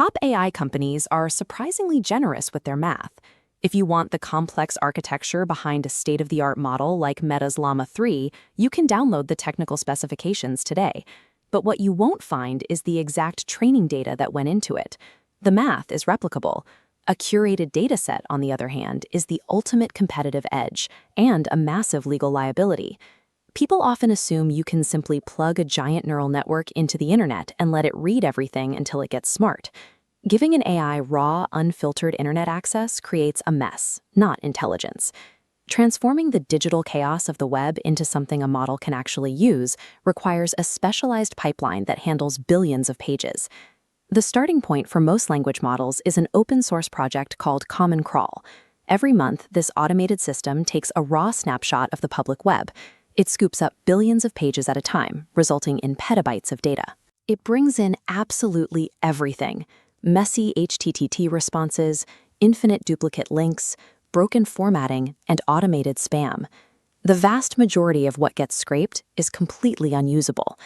Top AI companies are surprisingly generous with their math. If you want the complex architecture behind a state-of-the-art model like Meta's Llama 3, you can download the technical specifications today. But what you won't find is the exact training data that went into it. The math is replicable. A curated dataset, on the other hand, is the ultimate competitive edge and a massive legal liability. People often assume you can simply plug a giant neural network into the internet and let it read everything until it gets smart. Giving an AI raw, unfiltered internet access creates a mess, not intelligence. Transforming the digital chaos of the web into something a model can actually use requires a specialized pipeline that handles billions of pages. The starting point for most language models is an open-source project called Common Crawl. Every month, this automated system takes a raw snapshot of the public web. It scoops up billions of pages at a time, resulting in petabytes of data. It brings in absolutely everything: messy HTTP responses, infinite duplicate links, broken formatting, and automated spam. The vast majority of what gets scraped is completely unusable.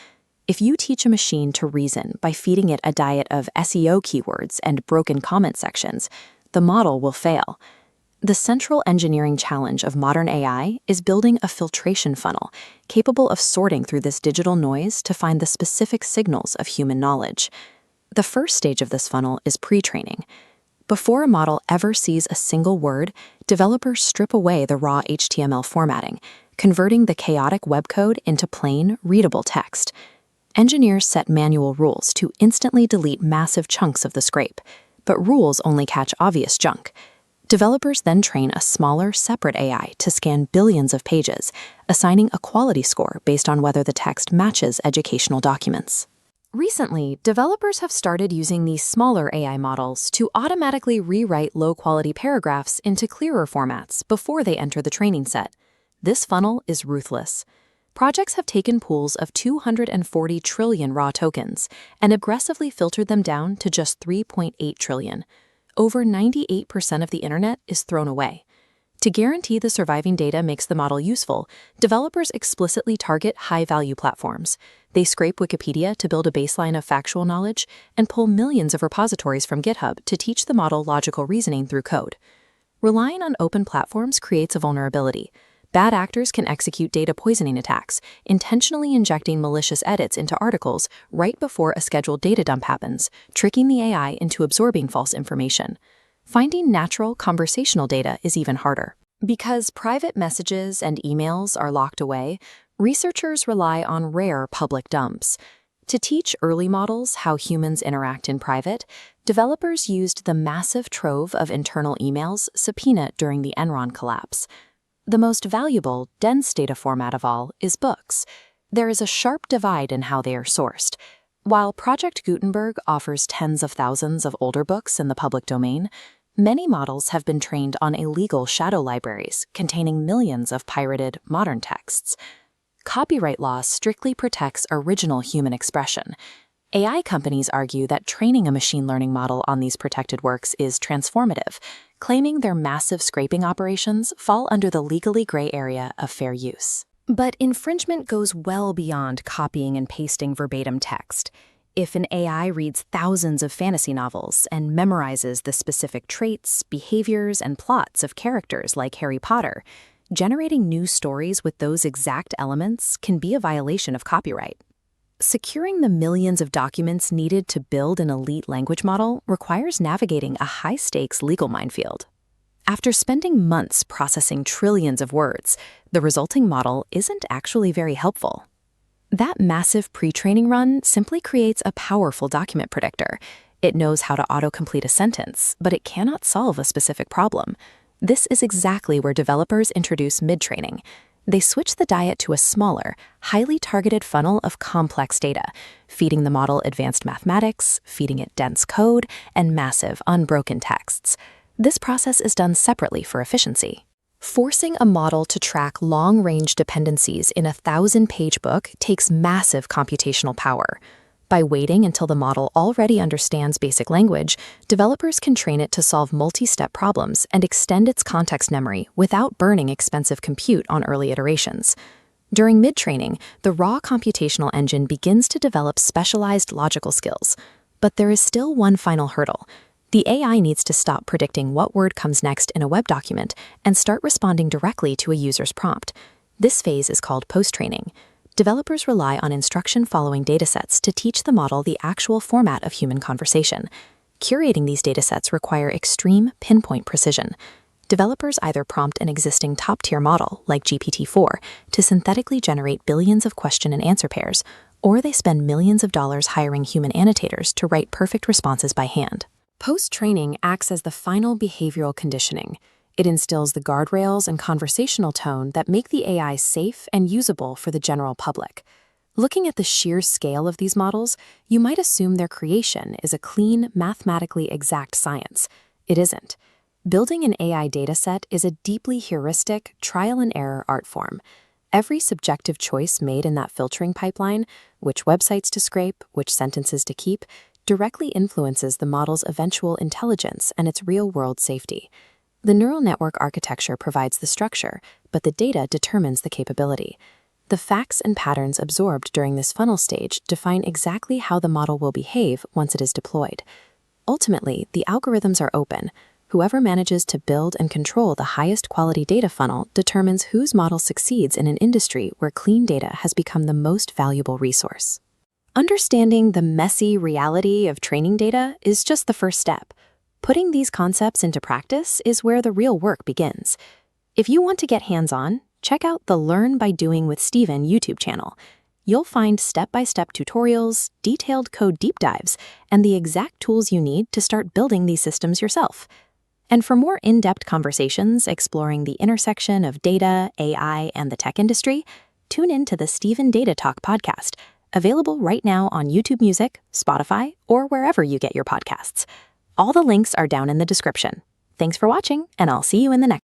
If you teach a machine to reason by feeding it a diet of SEO keywords and broken comment sections, the model will fail. The central engineering challenge of modern AI is building a filtration funnel capable of sorting through this digital noise to find the specific signals of human knowledge. The first stage of this funnel is pre-training. Before a model ever sees a single word, developers strip away the raw HTML formatting, converting the chaotic web code into plain, readable text. Engineers set manual rules to instantly delete massive chunks of the scrape, but rules only catch obvious junk. Developers then train a smaller, separate AI to scan billions of pages, assigning a quality score based on whether the text matches educational documents. Recently, developers have started using these smaller AI models to automatically rewrite low-quality paragraphs into clearer formats before they enter the training set. This funnel is ruthless. Projects have taken pools of 240 trillion raw tokens and aggressively filtered them down to just 3.8 trillion. Over 98% of the internet is thrown away. To guarantee the surviving data makes the model useful, developers explicitly target high-value platforms. They scrape Wikipedia to build a baseline of factual knowledge and pull millions of repositories from GitHub to teach the model logical reasoning through code. Relying on open platforms creates a vulnerability. Bad actors can execute data poisoning attacks, intentionally injecting malicious edits into articles right before a scheduled data dump happens, tricking the AI into absorbing false information. Finding natural conversational data is even harder. Because private messages and emails are locked away, researchers rely on rare public dumps. To teach early models how humans interact in private, developers used the massive trove of internal emails subpoenaed during the Enron collapse. The most valuable, dense data format of all is books. There is a sharp divide in how they are sourced. While Project Gutenberg offers tens of thousands of older books in the public domain, many models have been trained on illegal shadow libraries containing millions of pirated modern texts. Copyright law strictly protects original human expression. AI companies argue that training a machine learning model on these protected works is transformative, claiming their massive scraping operations fall under the legally gray area of fair use. But infringement goes well beyond copying and pasting verbatim text. If an AI reads thousands of fantasy novels and memorizes the specific traits, behaviors, and plots of characters like Harry Potter, generating new stories with those exact elements can be a violation of copyright. Securing the millions of documents needed to build an elite language model requires navigating a high-stakes legal minefield. After spending months processing trillions of words, the resulting model isn't actually very helpful. That massive pre-training run simply creates a powerful document predictor. It knows how to autocomplete a sentence, but it cannot solve a specific problem. This is exactly where developers introduce mid-training. They switch the diet to a smaller, highly targeted funnel of complex data, feeding the model advanced mathematics, feeding it dense code, and massive, unbroken texts. This process is done separately for efficiency. Forcing a model to track long-range dependencies in a 1,000-page book takes massive computational power. By waiting until the model already understands basic language, developers can train it to solve multi-step problems and extend its context memory without burning expensive compute on early iterations. During mid-training, the raw computational engine begins to develop specialized logical skills. But there is still one final hurdle. The AI needs to stop predicting what word comes next in a web document and start responding directly to a user's prompt. This phase is called post-training. Developers rely on instruction-following datasets to teach the model the actual format of human conversation. Curating these datasets require extreme pinpoint precision. Developers either prompt an existing top-tier model, like GPT-4, to synthetically generate billions of question and answer pairs, or they spend millions of dollars hiring human annotators to write perfect responses by hand. Post-training acts as the final behavioral conditioning. It instills the guardrails and conversational tone that make the AI safe and usable for the general public. Looking at the sheer scale of these models, you might assume their creation is a clean, mathematically exact science. It isn't. Building an AI dataset is a deeply heuristic, trial-and-error art form. Every subjective choice made in that filtering pipeline, which websites to scrape, which sentences to keep, directly influences the model's eventual intelligence and its real-world safety. The neural network architecture provides the structure, but the data determines the capability. The facts and patterns absorbed during this funnel stage define exactly how the model will behave once it is deployed. Ultimately, the algorithms are open. Whoever manages to build and control the highest quality data funnel determines whose model succeeds in an industry where clean data has become the most valuable resource. Understanding the messy reality of training data is just the first step. Putting these concepts into practice is where the real work begins. If you want to get hands-on, check out the Learn by Doing with Steven YouTube channel. You'll find step-by-step tutorials, detailed code deep dives, and the exact tools you need to start building these systems yourself. And for more in-depth conversations exploring the intersection of data, AI, and the tech industry, tune in to the Steven Data Talk podcast, available right now on YouTube Music, Spotify, or wherever you get your podcasts. All the links are down in the description. Thanks for watching, and I'll see you in the next